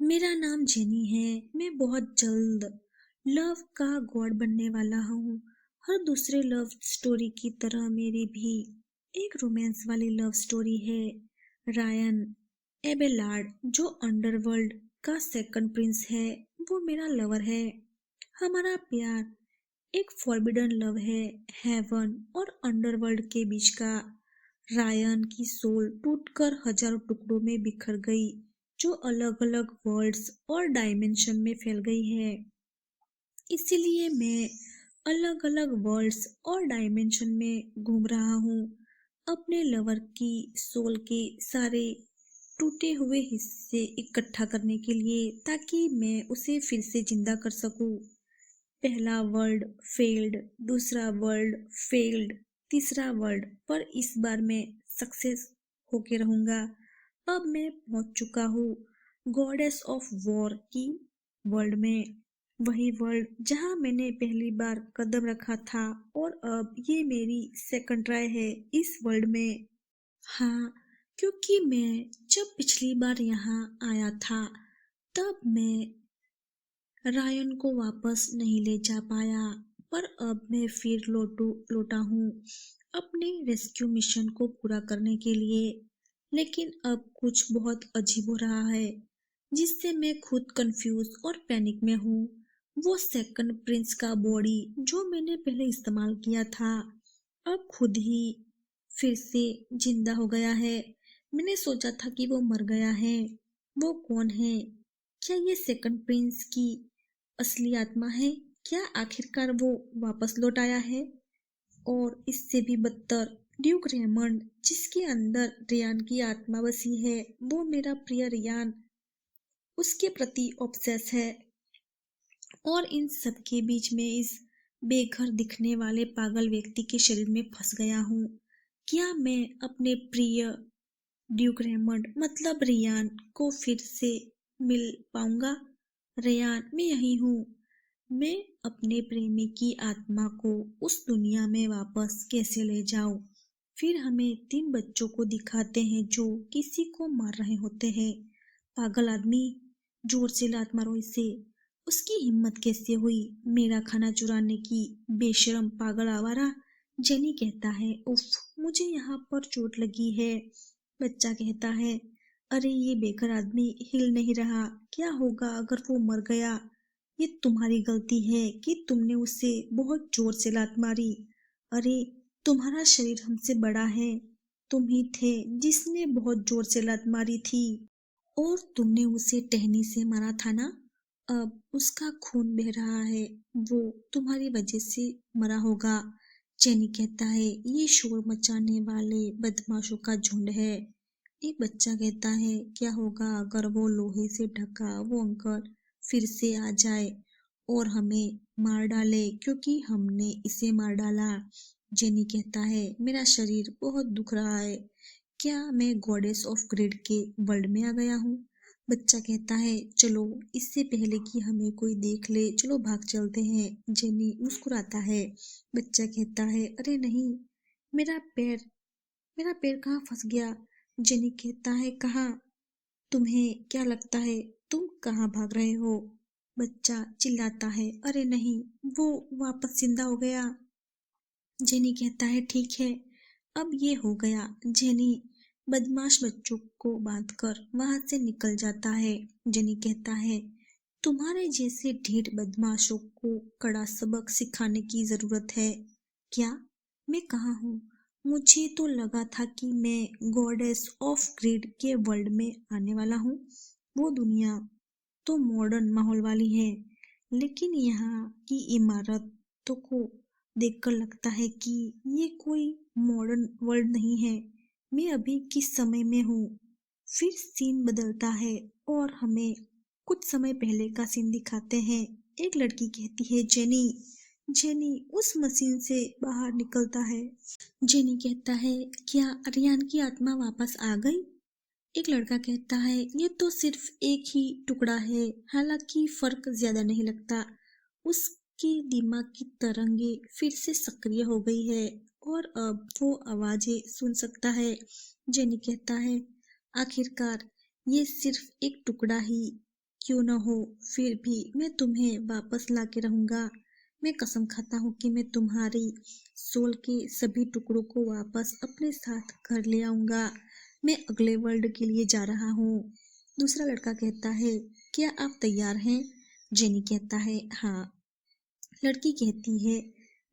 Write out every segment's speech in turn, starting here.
मेरा नाम जेनी है। मैं बहुत जल्द लव का गॉड बनने वाला हूँ। हर दूसरे लव स्टोरी की तरह मेरी भी एक रोमांस वाली लव स्टोरी है। रायन एबेलार्ड जो अंडरवर्ल्ड का सेकंड प्रिंस है, वो मेरा लवर है। हमारा प्यार एक फॉरबिडन लव है, हेवन और अंडरवर्ल्ड के बीच का। रायन की सोल टूटकर हजारों टुकड़ों में बिखर गई, जो अलग अलग वर्ल्ड्स और डायमेंशन में फैल गई है। इसीलिए मैं अलग अलग वर्ल्ड्स और डायमेंशन में घूम रहा हूँ, अपने लवर की सोल के सारे टूटे हुए हिस्से इकट्ठा करने के लिए, ताकि मैं उसे फिर से जिंदा कर सकूं। पहला वर्ल्ड फेल्ड, दूसरा वर्ल्ड फेल्ड, तीसरा वर्ल्ड, पर इस बार मैं सक्सेस होके रहूंगा। अब मैं पहुंच चुका हूँ गॉडेस ऑफ वॉर की वर्ल्ड में, वही वर्ल्ड जहां मैंने पहली बार कदम रखा था, और अब ये मेरी सेकंड ट्राई है इस वर्ल्ड में। हाँ, क्योंकि मैं जब पिछली बार यहाँ आया था, तब मैं रायन को वापस नहीं ले जा पाया, पर अब मैं फिर लौटा हूँ अपने रेस्क्यू मिशन को पूरा करने के लिए। लेकिन अब कुछ बहुत अजीब हो रहा है, जिससे मैं खुद कंफ्यूज और पैनिक में हूँ। वो सेकंड प्रिंस का बॉडी जो मैंने पहले इस्तेमाल किया था, अब खुद ही फिर से जिंदा हो गया है। मैंने सोचा था कि वो मर गया है। वो कौन है? क्या ये सेकंड प्रिंस की असली आत्मा है? क्या आखिरकार वो वापस लौट आया है? और इससे भी बदतर, ड्यूक रेमंड जिसके अंदर रियान की आत्मा बसी है, वो मेरा प्रिय रियान, उसके प्रति ऑब्सेस है। और इन सब के बीच में इस बेघर दिखने वाले पागल व्यक्ति के शरीर में फंस गया हूँ। क्या मैं अपने प्रिय ड्यूक रेमंड मतलब रियान को फिर से मिल पाऊंगा? रेयान, मैं यही हूँ। मैं अपने प्रेमी की आत्मा को उस दुनिया में वापस कैसे ले जाऊं? फिर हमें 3 बच्चों को दिखाते हैं जो किसी को मार रहे होते हैं। पागल आदमी, जोर से लात मारो इसे। उसकी हिम्मत कैसे हुई मेरा खाना चुराने की? बेशरम पागल आवारा। जेनी कहता है, उफ, मुझे यहाँ पर चोट लगी है। बच्चा कहता है, अरे ये बेघर आदमी हिल नहीं रहा, क्या होगा अगर वो मर गया? ये तुम्हारी गलती है कि तुमने उसे बहुत जोर से लात मारी। अरे, तुम्हारा शरीर हमसे बड़ा है। तुम ही थे जिसने बहुत जोर से लात मारी थी, और तुमने उसे टहनी से मारा था ना? अब उसका खून बह रहा है। वो तुम्हारी वजह से मरा होगा। जेनी कहता है, ये शोर मचाने वाले बदमाशों का झुंड है। एक बच्चा कहता है, क्या होगा अगर वो लोहे से ढका वो अंकल फिर से आ जाए और हमें मार डाले क्योंकि हमने इसे मार डाला? जेनी कहता है, मेरा शरीर बहुत दुख रहा है। क्या मैं गॉडेस ऑफ ग्रिड के वर्ल्ड में आ गया हूँ? बच्चा कहता है, चलो, इससे पहले कि हमें कोई देख ले, चलो भाग चलते हैं। जेनी मुस्कुराता है। बच्चा कहता है, अरे नहीं, मेरा पैर मेरा पैर कहाँ फंस गया? जेनी कहता है, कहाँ? तुम्हें क्या लगता है तुम कहाँ भाग रहे हो? बच्चा चिल्लाता है, अरे नहीं, वो वापस जिंदा हो गया। जेनी कहता है, ठीक है, अब ये हो गया। जेनी बदमाश बच्चों को बांधकर वहां से निकल जाता है। जेनी कहता है, तुम्हारे जैसे ढीठ बदमाशों को कड़ा सबक सिखाने की जरूरत है। क्या? मैं कहाँ हूँ? मुझे तो लगा था कि मैं गॉडेस ऑफ ग्रिड के वर्ल्ड में आने वाला हूँ। वो दुनिया तो मॉडर्न माहौल वाली है, लेकिन यहाँ की इमारतों को देखकर लगता है कि ये कोई मॉडर्न वर्ल्ड नहीं है। मैं अभी किस समय में हूँ? फिर सीन बदलता है और हमें कुछ समय पहले का सीन दिखाते हैं। एक लड़की कहती है, जेनी। जेनी उस मशीन से बाहर निकलता है। जेनी कहता है, क्या अरियान की आत्मा वापस आ गई? एक लड़का कहता है, ये तो सिर्फ एक ही टुकड़ा है, हालांकि फर्क ज्यादा नहीं लगता। उसकी दिमाग की तरंगे फिर से सक्रिय हो गई है और अब वो आवाजें सुन सकता है। जेनी कहता है, आखिरकार ये सिर्फ एक टुकड़ा ही क्यों न हो, फिर भी मैं तुम्हें वापस ला के रहूंगा। मैं कसम खाता हूँ कि मैं तुम्हारी सोल के सभी टुकड़ों को वापस अपने साथ घर ले आऊंगा। मैं अगले वर्ल्ड के लिए जा रहा हूँ। दूसरा लड़का कहता है, क्या आप तैयार हैं? जेनी कहता है, हाँ। लड़की कहती है,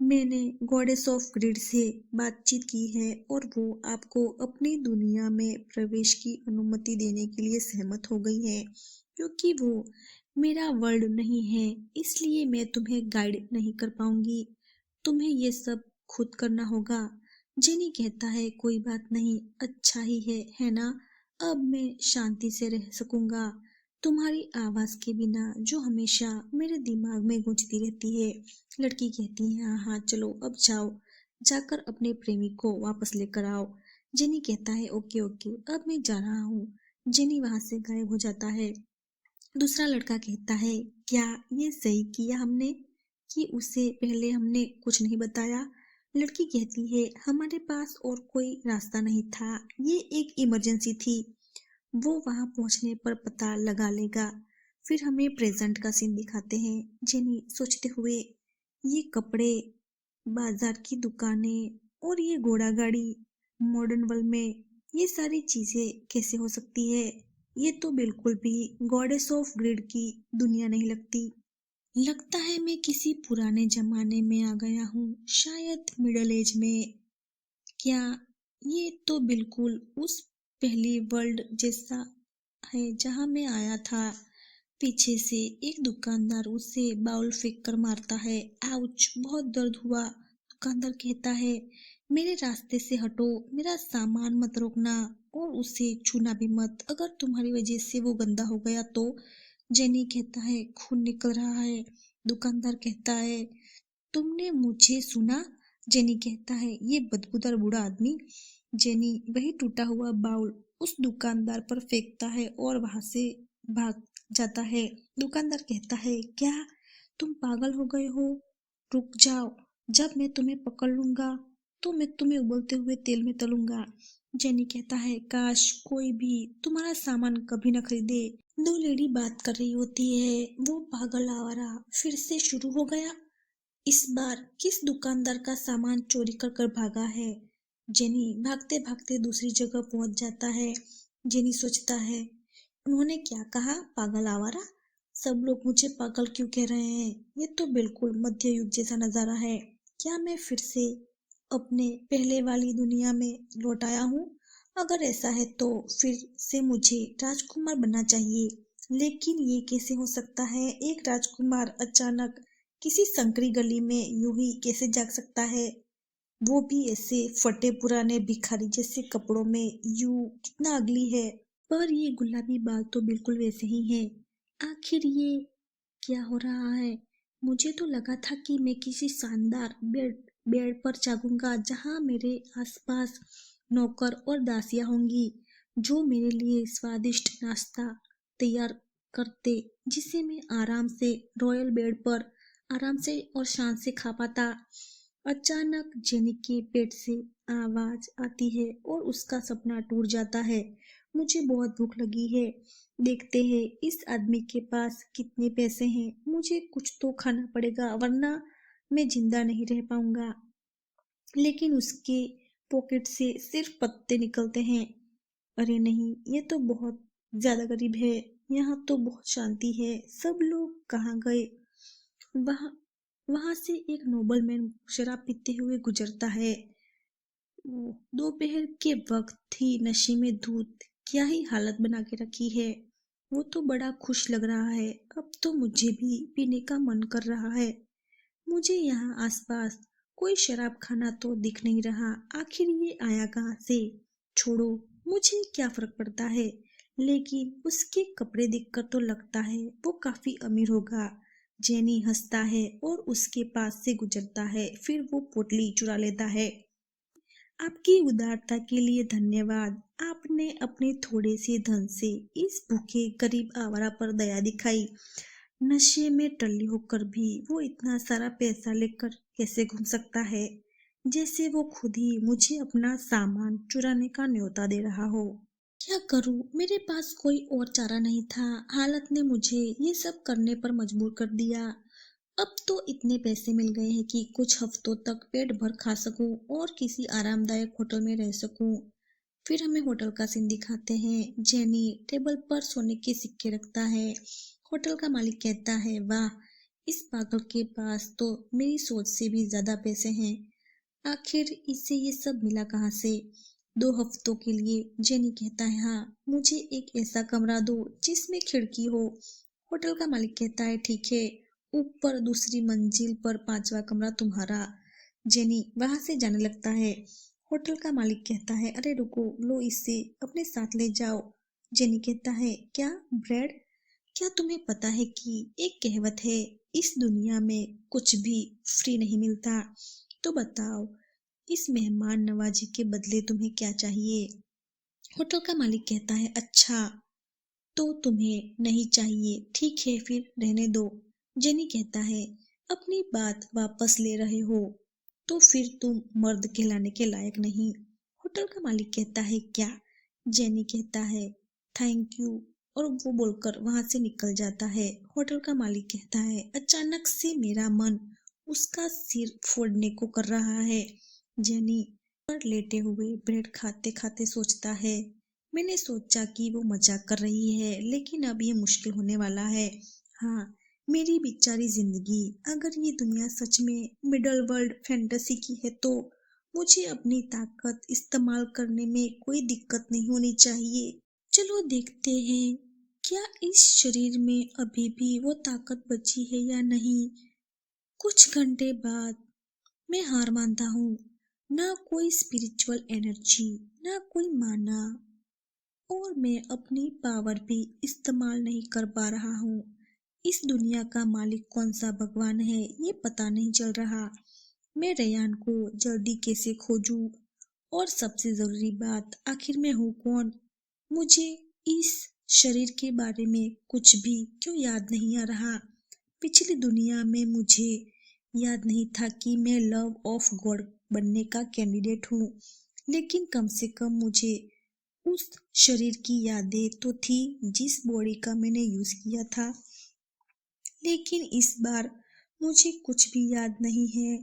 मैंने गॉडेस ऑफ ग्रिड से बातचीत की है और वो आपको अपनी दुनिया में प्रवेश की अनुमति देने के लिए सहमत हो गई है। क्योंकि वो मेरा वर्ल्ड नहीं है, इसलिए मैं तुम्हें गाइड नहीं कर पाऊंगी। तुम्हें ये सब खुद करना होगा। जेनी कहता है, कोई बात नहीं, अच्छा ही है ना? अब मैं शांति से रह सकूंगा तुम्हारी आवाज के बिना, जो हमेशा मेरे दिमाग में गूंजती रहती है। लड़की कहती है, हाँ हाँ चलो अब जाओ, जाकर अपने प्रेमी को वापस लेकर आओ। जेनी कहता है, ओके ओके, अब मैं जा रहा हूँ। जेनी वहां से गायब हो जाता है। दूसरा लड़का कहता है, क्या ये सही किया हमने कि उसे पहले हमने कुछ नहीं बताया? लड़की कहती है, हमारे पास और कोई रास्ता नहीं था, ये एक इमरजेंसी थी। वो वहां पहुंचने पर पता लगा लेगा। फिर हमें प्रेजेंट का सीन दिखाते हैं। जेनी सोचते हुए, ये कपड़े, बाजार की दुकानें और ये घोड़ा गाड़ी मॉडर्न वर्ल्ड में, ये सारी चीजें कैसे हो सकती है? ये तो बिल्कुल भी गॉडेस ऑफ ग्रिड की दुनिया नहीं लगती। लगता है मैं किसी पुराने जमाने में आ गया हूँ, शायद मिडल एज में। क्या ये तो बिल्कुल उस पहली वर्ल्ड जैसा है जहां मैं आया था। पीछे से एक दुकानदार उसे बाउल फेंक कर मारता है। आउच, बहुत दर्द हुआ। दुकानदार कहता है, मेरे रास्ते से हटो, मेरा सामान मत रोकना और उसे छूना भी मत, अगर तुम्हारी वजह से वो गंदा हो गया तो। जेनी कहता है, खून निकल रहा है। दुकानदार कहता है, तुमने मुझे सुना? जेनी कहता है, ये बदबूदार बूढ़ा आदमी। जेनी वही टूटा हुआ बाउल उस दुकानदार पर फेंकता है और वहां से भाग जाता है। दुकानदार कहता है, क्या तुम पागल हो गए हो? रुक जाओ, जब मैं तुम्हें पकड़ लूंगा तो मैं तुम्हें उबलते हुए तेल में तलूंगा। जेनी कहता है, काश कोई भी तुम्हारा सामान कभी न खरीदे। दो लेडी बात कर रही होती है। वो पागल आवारा फिर से शुरू हो गया। इस बार किस दुकानदार का सामान चोरी कर कर भागा है? जेनी भागते भागते दूसरी जगह पहुंच जाता है। जेनी सोचता है, उन्होंने क्या कहा, पागल आवारा? सब लोग मुझे पागल क्यों कह रहे हैं? ये तो बिल्कुल मध्य युग जैसा नजारा है। क्या मैं फिर से अपने पहले वाली दुनिया में लौट आया हूँ? अगर ऐसा है तो फिर से मुझे राजकुमार बनना चाहिए। लेकिन ये कैसे हो सकता है? एक राजकुमार अचानक किसी संकरी गली में यूं ही कैसे जाग सकता है? वो भी ऐसे फटे पुराने भिखारी जैसे कपड़ों में। यू कितना अगली है। पर ये गुलाबी बाल तो बिल्कुल वैसे ही है। आखिर ये क्या हो रहा है? मुझे तो लगा था कि मैं किसी शानदार बेड बेड पर जागूंगा जहां मेरे आसपास नौकर और दासियां होंगी जो मेरे लिए स्वादिष्ट नाश्ता तैयार करते, जिसे मैं आराम से रॉयल बेड पर आराम से और शान से खा पाता। अचानक जेनी के पेट से आवाज आती है और उसका सपना टूट जाता है। मुझे बहुत भूख लगी है। देखते हैं इस आदमी के पास कितने पैसे हैं। मुझे कुछ तो खाना पड़ेगा वरना मैं जिंदा नहीं रह पाऊंगा। लेकिन उसके पॉकेट से सिर्फ पत्ते निकलते हैं। अरे नहीं, ये तो बहुत ज्यादा गरीब है। यहाँ तो बहुत शांति है। सब लोग कहाँ गए? वहां वहां से एक नोबलमैन शराब पीते हुए गुजरता है। दोपहर के वक्त ही नशे में धुत क्या ही हालत बना के रखी है। वो तो बड़ा खुश लग रहा है। अब तो मुझे भी पीने का मन कर रहा है। मुझे यहाँ आसपास कोई शराब खाना तो दिख नहीं रहा। आखिर ये आया कहाँ से? छोड़ो, मुझे क्या फर्क पड़ता है। लेकिन उसके कपड़े देखकर तो लगता है वो काफी अमीर होगा। जेनी हंसता है और उसके पास से गुजरता है। फिर वो पोटली चुरा लेता है। आपकी उदारता के लिए धन्यवाद। आपने अपने थोड़े से धन से इस भूखे गरीब आवारा पर दया दिखाई। नशे में टल्ली होकर भी वो इतना सारा पैसा लेकर कैसे घूम सकता है, जैसे वो खुद ही मुझे अपना सामान चुराने का न्योता दे रहा हो। क्या करूं? मेरे पास कोई और चारा नहीं था। हालत ने मुझे ये सब करने पर मजबूर कर दिया। अब तो इतने पैसे मिल गए हैं कि कुछ हफ्तों तक पेट भर खा सकूं और किसी आरामदायक होटल में रह सकूं। फिर हमें होटल का सीन दिखाते हैं। जेनी टेबल पर सोने के सिक्के रखता है। होटल का मालिक कहता है, वाह, इस पागल के पास तो मेरी सोच से भी ज्यादा पैसे हैं। आखिर इसे ये सब मिला कहाँ से? 2 हफ्तों के लिए। जेनी कहता है, हाँ, मुझे एक ऐसा कमरा दो जिसमें खिड़की हो। होटल का मालिक कहता है, ठीक है, ऊपर दूसरी मंजिल पर 5वां कमरा तुम्हारा। जेनी वहां से जाने लगता है। होटल का मालिक कहता है, अरे रुको, लो इसे अपने साथ ले जाओ। जेनी कहता है, क्या ब्रेड? क्या तुम्हें पता है कि एक कहावत है, इस दुनिया में कुछ भी फ्री नहीं मिलता। तो बताओ, इस मेहमान नवाजी के बदले तुम्हें क्या चाहिए? होटल का मालिक कहता है, अच्छा, तो तुम्हें नहीं चाहिए, ठीक है, फिर रहने दो। जेनी कहता है, अपनी बात वापस ले रहे हो तो फिर तुम मर्द कहलाने के लायक नहीं। होटल का मालिक कहता है, क्या? जेनी कहता है, थैंक यू, और वो बोलकर वहां से निकल जाता है। होटल का मालिक कहता है, अचानक से मेरा मन उसका सिर फोड़ने को कर रहा है। जेनी पर लेटे हुए ब्रेड खाते खाते सोचता है, मैंने सोचा कि वो मजाक कर रही है, लेकिन अब ये मुश्किल होने वाला है। हाँ, मेरी बेचारी जिंदगी। अगर ये दुनिया सच में मिडल वर्ल्ड फैंटेसी की है तो मुझे अपनी ताकत इस्तेमाल करने में कोई दिक्कत नहीं होनी चाहिए। चलो देखते हैं, क्या इस शरीर में अभी भी वो ताकत बची है या नहीं। कुछ घंटे बाद मैं हार मानता हूँ। ना कोई स्पिरिचुअल एनर्जी, ना कोई माना, और मैं अपनी पावर भी इस्तेमाल नहीं कर पा रहा हूँ। इस दुनिया का मालिक कौन सा भगवान है ये पता नहीं चल रहा। मैं रेयान को जल्दी कैसे खोजूं? और सबसे जरूरी बात, आखिर मैं हूँ कौन? मुझे इस शरीर के बारे में कुछ भी क्यों याद नहीं आ रहा? पिछली दुनिया में मुझे याद नहीं था कि मैं लव ऑफ गॉड बनने का कैंडिडेट हूँ, लेकिन कम से कम मुझे उस शरीर की यादें तो थी जिस बॉडी का मैंने यूज किया था। लेकिन इस बार मुझे कुछ भी याद नहीं है।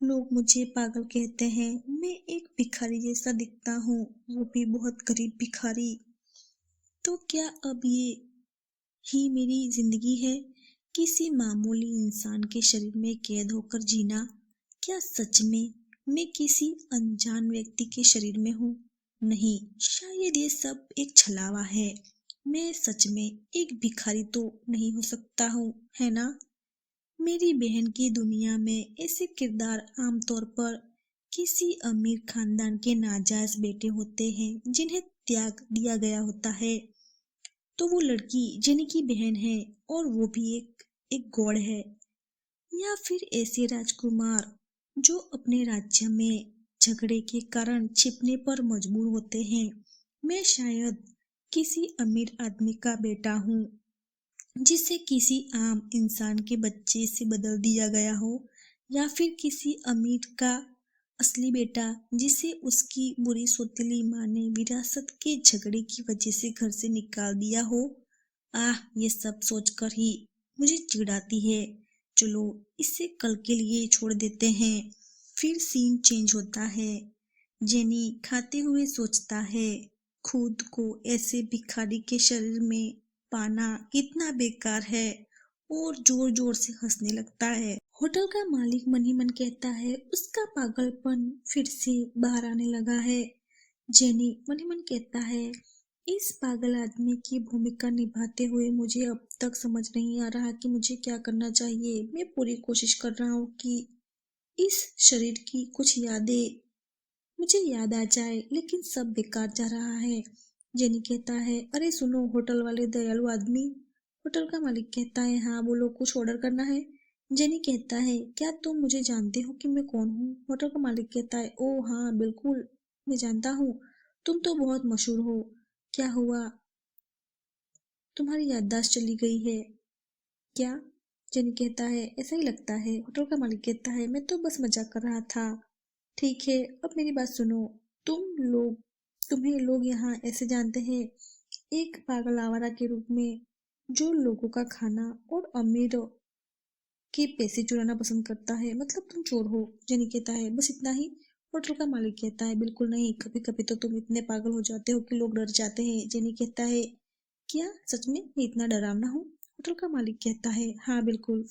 लोग मुझे पागल कहते हैं। मैं एक भिखारी जैसा दिखता हूँ, वो भी बहुत गरीब भिखारी। तो क्या अब ये ही मेरी जिंदगी है? किसी मामूली इंसान के शरीर में कैद होकर जीना? क्या सच में मैं किसी अनजान व्यक्ति के शरीर में हूँ? नहीं, शायद ये सब एक छलावा है। मैं सच में एक भिखारी तो नहीं हो सकता हूँ, है ना? मेरी बहन की दुनिया में ऐसे किरदार आमतौर पर किसी अमीर खानदान के नाजायज बेटे होते हैं जिन्हें त्याग दिया गया होता है। तो वो लड़की जेनी की बहन है, और वो भी एक गॉड है। या फिर ऐसे राजकुमार जो अपने राज्य में झगड़े के कारण छिपने पर मजबूर होते हैं। मैं शायद किसी अमीर आदमी का बेटा हूँ जिसे किसी आम इंसान के बच्चे से बदल दिया गया हो, या फिर किसी अमीर का असली बेटा जिसे उसकी बुरी सौतेली माँ ने विरासत के झगड़े की वजह से घर से निकाल दिया हो। ये सब सोचकर ही मुझे चिढ़ आती है। चलो, इसे कल के लिए छोड़ देते हैं। फिर सीन चेंज होता है। जेनी खाते हुए सोचता है, खुद को ऐसे भिखारी के शरीर में पाना कितना बेकार है, और जोर जोर से हंसने लगता है। होटल का मालिक मन ही मन कहता है, उसका पागलपन फिर से बाहर आने लगा है। जेनी मन ही मन कहता है, इस पागल आदमी की भूमिका निभाते हुए मुझे अब तक समझ नहीं आ रहा कि मुझे क्या करना चाहिए। मैं पूरी कोशिश कर रहा हूँ कि इस शरीर की कुछ यादें मुझे याद आ जाए, लेकिन सब बेकार जा रहा है। जेनी कहता है, अरे सुनो होटल वाले दयालु आदमी। होटल का मालिक कहता है, हाँ बोलो, कुछ ऑर्डर करना है? जेनी कहता है, क्या तुम मुझे जानते हो कि मैं कौन हूँ? होटल का मालिक कहता है, ओ हाँ बिल्कुल, मैं जानता हूँ, तुम तो बहुत मशहूर हो। क्या हुआ, तुम्हारी याददाश्त चली गई है क्या? जेनी कहता है, ऐसा ही लगता है। होटल का मालिक कहता है, मैं तो बस मजाक कर रहा था। ठीक है, अब मेरी बात सुनो। तुम लोग तुम्हें लोग यहाँ ऐसे जानते हैं, एक पागल आवारा के रूप में जो लोगों का खाना और अमीरों के पैसे चुराना पसंद करता है। मतलब तुम चोर हो, जेनी कहता है। बस इतना ही। होटल का मालिक कहता है, बिल्कुल नहीं, कभी कभी तो तुम इतने पागल हो जाते हो कि लोग डर जाते हैं। जेनी कहता है, क्या सच में मैं इतना डरावना हूँ? होटल का मालिक कहता है, हाँ बिल्कुल।